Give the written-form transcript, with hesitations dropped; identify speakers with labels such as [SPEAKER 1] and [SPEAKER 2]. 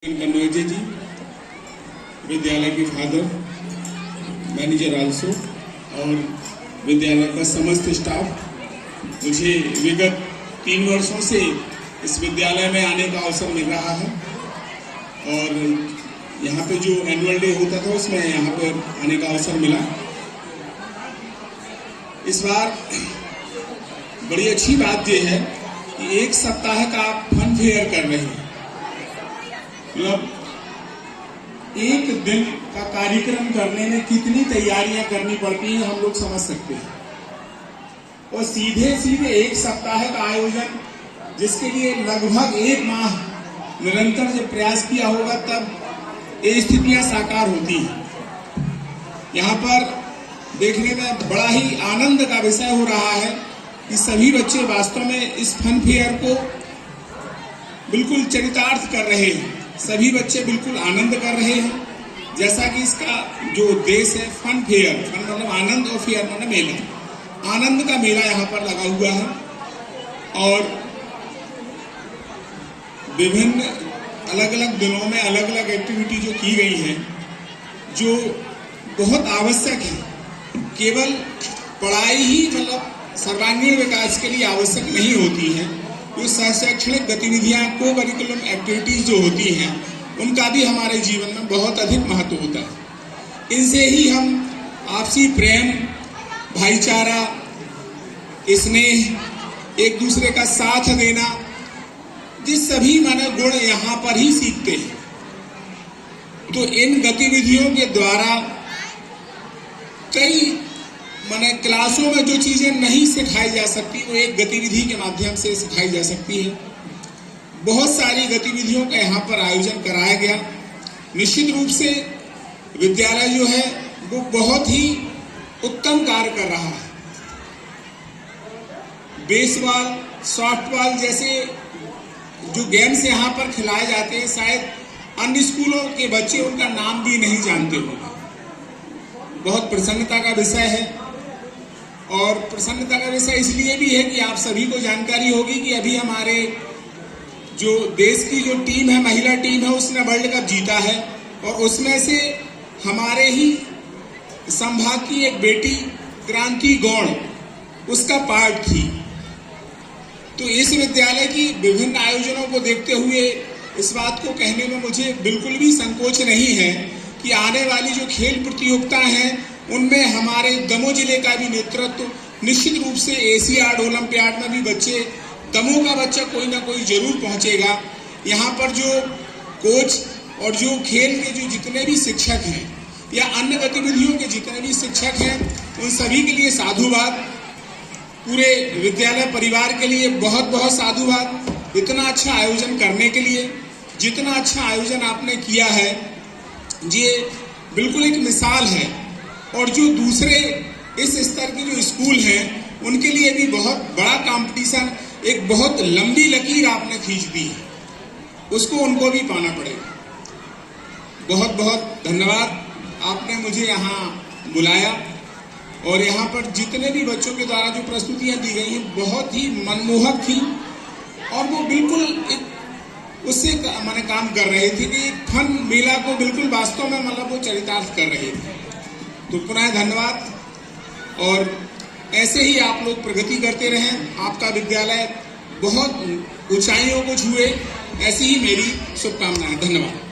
[SPEAKER 1] कन्नौजे जी, विद्यालय के father, manager also, और विद्यालय का समस्त स्टाफ। मुझे विगत 3 वर्षों से इस विद्यालय में आने का अवसर मिल रहा है और यहाँ पे जो एनुअल डे होता था उसमें यहाँ पर आने का अवसर मिला। इस बार बड़ी अच्छी बात यह है कि 1 सप्ताह का आप फन फेयर कर रहे हैं। मतलब 1 दिन का कार्यक्रम करने में कितनी तैयारियां करनी पड़ती हैं हम लोग समझ सकते हैं, और सीधे 1 सप्ताह का आयोजन जिसके लिए लगभग 1 माह निरंतर जब प्रयास किया होगा तब ये स्थितियां साकार होती हैं। यहाँ पर देखने में बड़ा ही आनंद का विषय हो रहा है कि सभी बच्चे वास्तव में इस फन फेयर को बिल्कुल चरितार्थ कर रहे हैं। सभी बच्चे बिल्कुल आनंद कर रहे हैं, जैसा कि इसका जो उद्देश्य है फन फेयर, फन मतलब आनंद और फेयर मतलब मेला, आनंद का मेला यहाँ पर लगा हुआ है। और विभिन्न अलग अलग दिनों में अलग अलग एक्टिविटी जो की गई है, जो बहुत आवश्यक है। केवल पढ़ाई ही मतलब सर्वांगीण विकास के लिए आवश्यक नहीं होती है, जो शैक्षणिक गतिविधियां, को करिकुलम एक्टिविटीज जो होती हैं, उनका भी हमारे जीवन में बहुत अधिक महत्व होता है। इनसे ही हम आपसी प्रेम, भाईचारा, स्नेह, एक दूसरे का साथ देना, जिस सभी मानव गुण यहाँ पर ही सीखते हैं। तो इन गतिविधियों के द्वारा कई माने क्लासों में जो चीजें नहीं सिखाई जा सकती वो एक गतिविधि के माध्यम से सिखाई जा सकती है। बहुत सारी गतिविधियों का यहाँ पर आयोजन कराया गया। निश्चित रूप से विद्यालय जो है वो बहुत ही उत्तम कार्य कर रहा है। बेसबॉल, सॉफ्टबॉल जैसे जो गेम्स यहाँ पर खिलाए जाते हैं, शायद अन्य स्कूलों के बच्चे उनका नाम भी नहीं जानते होंगे। बहुत प्रसन्नता का विषय है, और प्रसन्नता का विषय इसलिए भी है कि आप सभी को जानकारी होगी कि अभी हमारे जो देश की जो टीम है, महिला टीम है, उसने वर्ल्ड कप जीता है, और उसमें से हमारे ही संभाग की एक बेटी क्रांति गौड़ उसका पार्ट थी। तो इस विद्यालय की विभिन्न आयोजनों को देखते हुए इस बात को कहने में मुझे बिल्कुल भी संकोच नहीं है कि आने वाली जो खेल प्रतियोगिता हैं उनमें हमारे दमोह जिले का भी नेतृत्व निश्चित रूप से एशियाड, ओलंपियाड में भी बच्चे, दमोह का बच्चा कोई ना कोई जरूर पहुंचेगा। यहाँ पर जो कोच और जो खेल के जो जितने भी शिक्षक हैं या अन्य गतिविधियों के जितने भी शिक्षक हैं, उन सभी के लिए साधुवाद। पूरे विद्यालय परिवार के लिए बहुत बहुत साधुवाद, इतना अच्छा आयोजन करने के लिए। जितना अच्छा आयोजन आपने किया है ये बिल्कुल एक मिसाल है, और जो दूसरे इस स्तर के जो स्कूल हैं उनके लिए भी बहुत बड़ा कंपटीशन, एक बहुत लंबी लकीर आपने खींच दी है, उसको उनको भी पाना पड़ेगा। बहुत बहुत धन्यवाद, आपने मुझे यहाँ बुलाया, और यहाँ पर जितने भी बच्चों के द्वारा जो प्रस्तुतियाँ दी गई हैं बहुत ही मनमोहक थी, और वो बिल्कुल एक उससे मैंने काम कर रहे थे कि एक फन मेला को बिल्कुल वास्तव में मतलब वो चरितार्थ कर रहे थे। तो पुनः धन्यवाद, और ऐसे ही आप लोग प्रगति करते रहें, आपका विद्यालय बहुत ऊंचाइयों को छुए, ऐसी ही मेरी शुभकामनाएं। धन्यवाद।